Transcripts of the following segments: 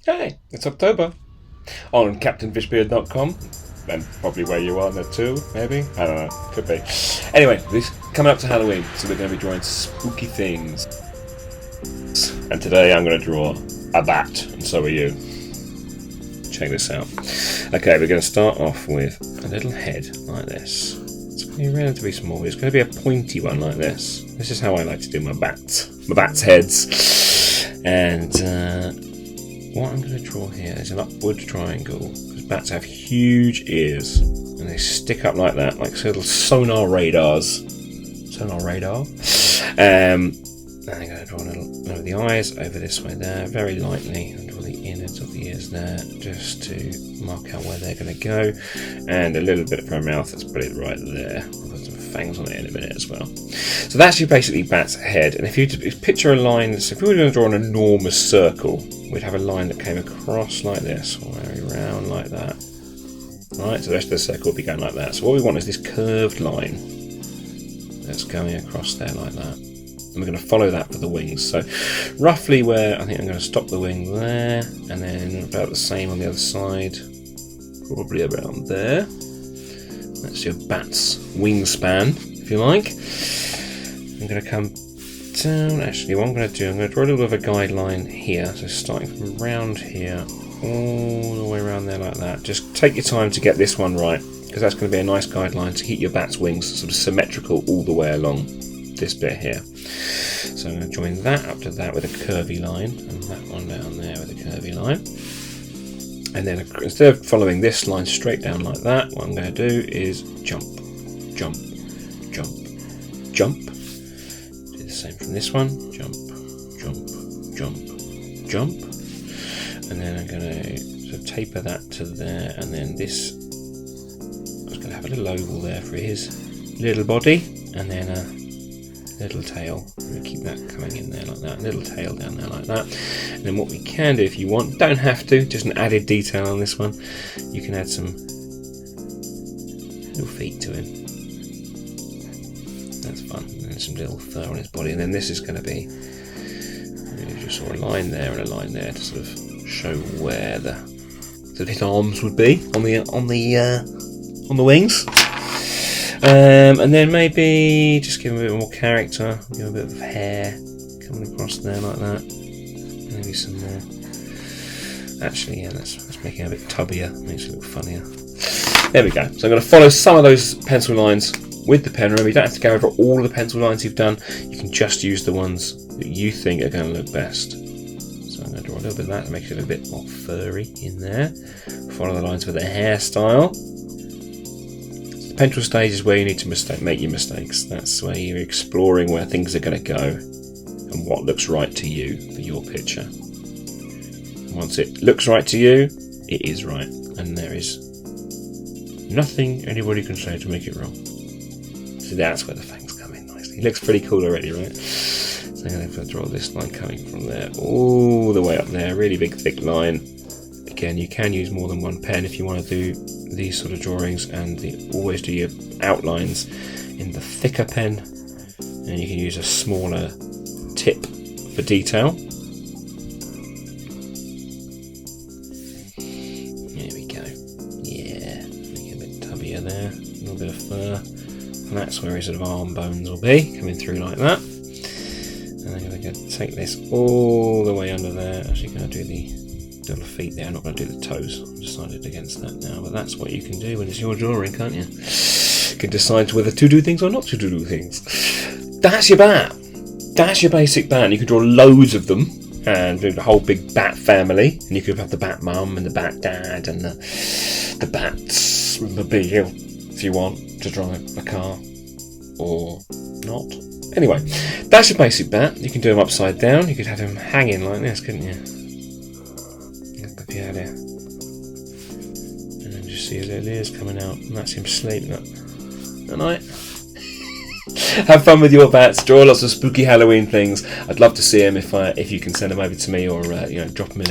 Hey, it's October on CaptainFishbeard.com, and probably where you are there too, maybe? I don't know, could be. Anyway, this coming up to Halloween, so we're going to be drawing spooky things. And today I'm going to draw a bat, and so are you. Check this out. Okay, we're going to start off with a little head like this. It's going to be relatively small, it's going to be a pointy one like this. This is how I like to do my bat's heads. And what I'm going to draw here is an upward triangle, because bats have huge ears and they stick up like that, like little sonar radars. And I'm going to draw a little over the eyes, over this way there, very lightly, and draw the innards of the ears there, just to mark out where they're going to go, and a little bit for a mouth. Let's put it right there. I'll put some fangs on it in a minute as well. So that's your basically bat's head. And if you picture a line, so if we were going to draw an enormous circle, we'd have a line that came across like this, all the way around like that. Right, so the rest of the circle will be going like that. So what we want is this curved line that's going across there like that. And we're going to follow that for the wings. So roughly where I think I'm going to stop the wing there, and then about the same on the other side, probably around there. That's your bat's wingspan, if you like. I'm going to come down. Actually, what I'm going to do, I'm going to draw a little bit of a guideline here. So starting from around here, all the way around there like that. Just take your time to get this one right, because that's going to be a nice guideline to keep your bat's wings sort of symmetrical all the way along this bit here. So I'm going to join that up to that with a curvy line, and that one down there with a curvy line. And then instead of following this line straight down like that, what I'm going to do is jump, jump, jump, jump. Do the same from this one, jump, jump, jump, jump. And then I'm going to sort of taper that to there, and then this, I was going to have a little oval there for his little body, and then a little tail. We're going to keep that coming in there like that, little tail down there like that. And then what we can do if you want, don't have to, just an added detail on this one, you can add some little feet to him. That's fun. And some little fur on his body, and then this is going to be, you just saw a line there and a line there to sort of show where the sort of his arms would be on the wings. And then maybe just give him a bit more character, give him a bit of hair coming across there like that. Maybe some more. Actually, yeah, let's make it a bit tubbier, makes it look funnier. There we go. So I'm going to follow some of those pencil lines with the pen. Remember, you don't have to go over all the pencil lines you've done. You can just use the ones that you think are going to look best. So I'm going to draw a little bit of that to make it a bit more furry in there. Follow the lines with a hairstyle. The pencil stage is where you need to make your mistakes. That's where you're exploring where things are going to go and what looks right to you for your picture. Once it looks right to you, it is right, and there is nothing anybody can say to make it wrong. So that's where the fangs come in nicely. He looks pretty cool already, right? So I'm going to draw this line coming from there all the way up there, really big thick line. Again, you can use more than one pen if you want to do these sort of drawings, and always do your outlines in the thicker pen, and you can use a smaller tip for detail. There we go. Yeah, make it a bit tubbier there, a little bit of fur, and that's where his sort of arm bones will be, coming through like that. And I'm going to take this all the way under there. Actually going to do the little feet there, I'm not going to do the toes, I've decided against that now, but that's what you can do when it's your drawing, can't you? You can decide whether to do things or not to do things. That's your bat. That's your basic bat, and you can draw loads of them and do the whole big bat family, and you could have the bat mum and the bat dad and the bat's mobile if you want to drive a car or not. Anyway, that's your basic bat. You can do him upside down, you could have him hanging like this, couldn't you? If you had it, and then just see his little ears coming out, and that's him sleeping up at night. Have fun with your bats, draw lots of spooky Halloween things. I'd love to see them if you can send them over to me, or drop them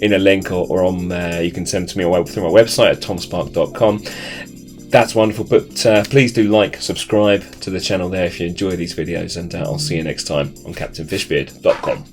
in a link, or on you can send them to me through my website at tomsparke.com. That's wonderful, but please do like, subscribe to the channel there if you enjoy these videos, and I'll see you next time on CaptainFishbeard.com.